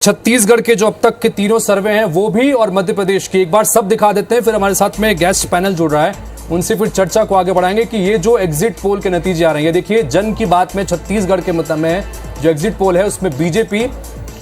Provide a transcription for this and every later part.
छत्तीसगढ़ के जो अब तक के तीनों सर्वे हैं वो भी, और मध्य प्रदेश की एक बार सब दिखा देते हैं, फिर हमारे साथ में गेस्ट पैनल जुड़ रहा है, उनसे फिर चर्चा को आगे बढ़ाएंगे कि ये जो एग्जिट पोल के नतीजे आ रहे हैं। देखिए, जन की बात में छत्तीसगढ़ के मतलब में जो एग्जिट पोल है उसमें बीजेपी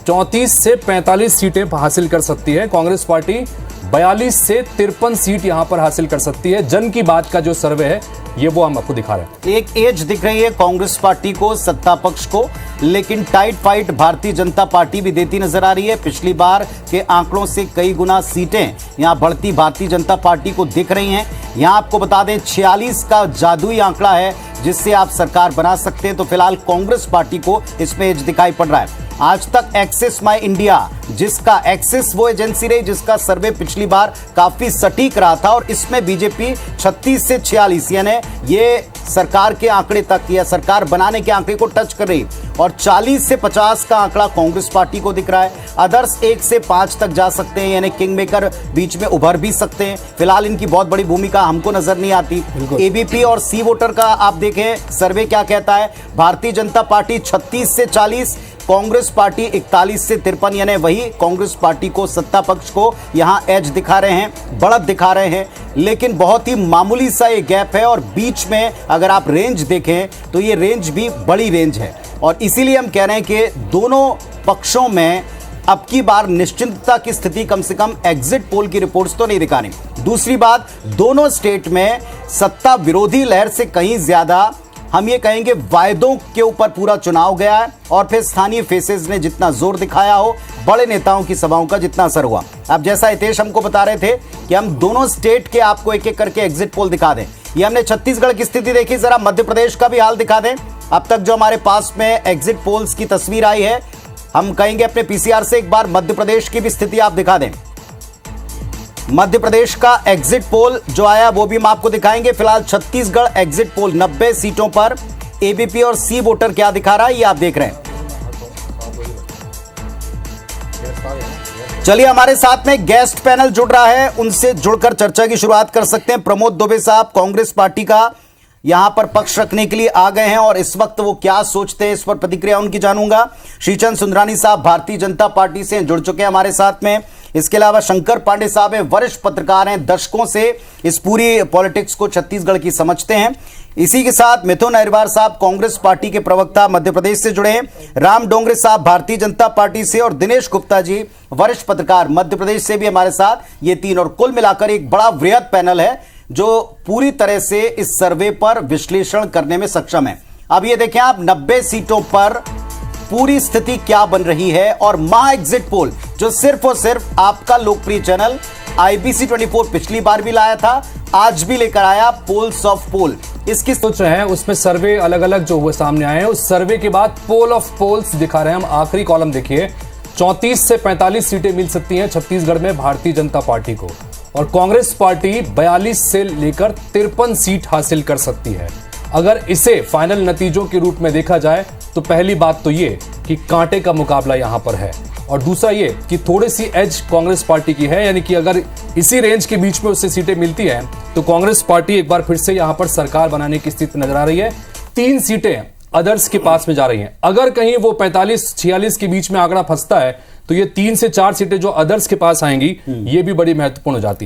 34 से 45 सीटें हासिल कर सकती है, कांग्रेस पार्टी 42 से 53 सीट यहां पर हासिल कर सकती है। जन की बात का जो सर्वे है ये वो हम आपको दिखा रहे हैं। एक एज दिख रही है कांग्रेस पार्टी को, सत्ता पक्ष को, लेकिन tight fight Bharatiya Janata party भी देती नजर आ रही है। पिछली बार के आंकड़ों से कई गुना सीटें यहां बढ़ती भारतीय जनता पार्टी को दिख रही हैं। यहां आपको बता दें 46 का जादुई आंकड़ा है जिससे आप सरकार बना सकते हैं, तो फिलहाल कांग्रेस पार्टी को इसमें एज दिखाई पड़ रहा है। आज तक एक्सिस माई इंडिया, जिसका एक्सिस वो एजेंसी रही जिसका सर्वे पिछली बार काफी सटीक रहा था, और इसमें बीजेपी 36 से 46 यानी ये सरकार के आंकड़े तक या सरकार बनाने के आंकड़े को टच कर रही, और 40 से 50 का आंकड़ा कांग्रेस पार्टी को दिख रहा है। अदर्स 1 से 5 तक जा सकते हैं, यानी किंग मेकर बीच में उभर भी सकते हैं। फिलहाल इनकी बहुत बड़ी भूमिका हमको नजर नहीं आती। एबीपी और सी वोटर का आप देखें सर्वे क्या कहता है, भारतीय जनता पार्टी 36 से 40, कांग्रेस पार्टी 41 से 53, यानी वही कांग्रेस पार्टी को, सत्ता पक्ष को यहां एज दिखा रहे हैं, बढ़त दिखा रहे हैं, लेकिन बहुत ही मामूली सा ये गैप है। और बीच में अगर आप रेंज देखें तो ये रेंज भी बड़ी रेंज है, और इसीलिए हम कह रहे हैं कि दोनों पक्षों में अब की बार निश्चिंतता की स्थिति कम से कम एग्जिट पोल की रिपोर्ट्स तो नहीं दिखा रही। दूसरी बात, दोनों स्टेट में सत्ता विरोधी लहर से कहीं ज्यादा हम ये कहेंगे वायदों के ऊपर पूरा चुनाव गया है, और फिर स्थानीय फेसेस ने जितना जोर दिखाया हो, बड़े नेताओं की सभाओं का जितना असर हुआ। अब जैसा हितेश हमको बता रहे थे कि हम दोनों स्टेट के आपको एक एक करके एग्जिट पोल दिखा दें। ये हमने छत्तीसगढ़ की स्थिति देखी, जरा मध्य प्रदेश का भी हाल दिखा दें। अब तक जो हमारे पास में एग्जिट पोल्स की तस्वीर आई है, हम कहेंगे अपने पीसीआर से एक बार मध्य प्रदेश की भी स्थिति आप दिखा दें। मध्य प्रदेश का एग्जिट पोल जो आया वो भी हम आपको दिखाएंगे। फिलहाल छत्तीसगढ़ एग्जिट पोल 90 सीटों पर एबीपी और सी वोटर क्या दिखा रहा है ये आप देख रहे हैं। चलिए, हमारे साथ में गेस्ट पैनल जुड़ रहा है, उनसे जुड़कर चर्चा की शुरुआत कर सकते हैं। प्रमोद दुबे साहब कांग्रेस पार्टी का यहां पर पक्ष रखने के लिए आ गए हैं, और इस वक्त वो क्या सोचते हैं इस पर प्रतिक्रिया उनकी जानूंगा। श्रीचंद सुंदरानी साहब भारतीय जनता पार्टी से जुड़ चुके हैं हमारे साथ में। इसके अलावा शंकर पांडे साहब हैं, वरिष्ठ पत्रकार हैं, दशकों से इस पूरी पॉलिटिक्स को छत्तीसगढ़ की समझते हैं। इसी के साथ मिथुन अहिरवार साहब कांग्रेस पार्टी के प्रवक्ता मध्य प्रदेश से जुड़े हैं, राम डोंगरे साहब भारतीय जनता पार्टी से, और दिनेश गुप्ता जी वरिष्ठ पत्रकार मध्य प्रदेश से भी हमारे साथ। ये तीन और कुल मिलाकर एक बड़ा वृहद पैनल है जो पूरी तरह से इस सर्वे पर विश्लेषण करने में सक्षम है। अब ये देखें आप, 90 सीटों पर पूरी स्थिति क्या बन रही है, और महा एग्जिट पोल जो सिर्फ और सिर्फ आपका लोकप्रिय चैनल IBC 24 पिछली बार भी लाया था, आज भी लेकर आया पोल्स ऑफ पोल। इसकी सोच रहे हैं उसमें सर्वे अलग अलग जो हुए सामने आए हैं, उस सर्वे के बाद पोल ऑफ पोल्स दिखा रहे हैं हम। आखिरी कॉलम देखिए, 34 से 45 सीटें मिल सकती हैं छत्तीसगढ़ में भारतीय जनता पार्टी को, और कांग्रेस पार्टी 42 से लेकर 53 सीट हासिल कर सकती है। अगर इसे फाइनल नतीजों के रूप में देखा जाए तो पहली बात तो ये कि कांटे का मुकाबला यहां पर है, और दूसरा ये कि थोड़ी सी एज कांग्रेस पार्टी की है, यानी कि अगर इसी रेंज के बीच में उससे सीटें मिलती हैं तो कांग्रेस पार्टी एक बार फिर से यहां पर सरकार बनाने की स्थिति नजर आ रही है। 3 सीटें अदर्स के पास में जा रही हैं। अगर कहीं वो 45-46 के बीच में आंकड़ा फंसता है तो ये 3 से 4 सीटें जो अदर्स के पास आएंगी ये भी बड़ी महत्वपूर्ण हो जाती है।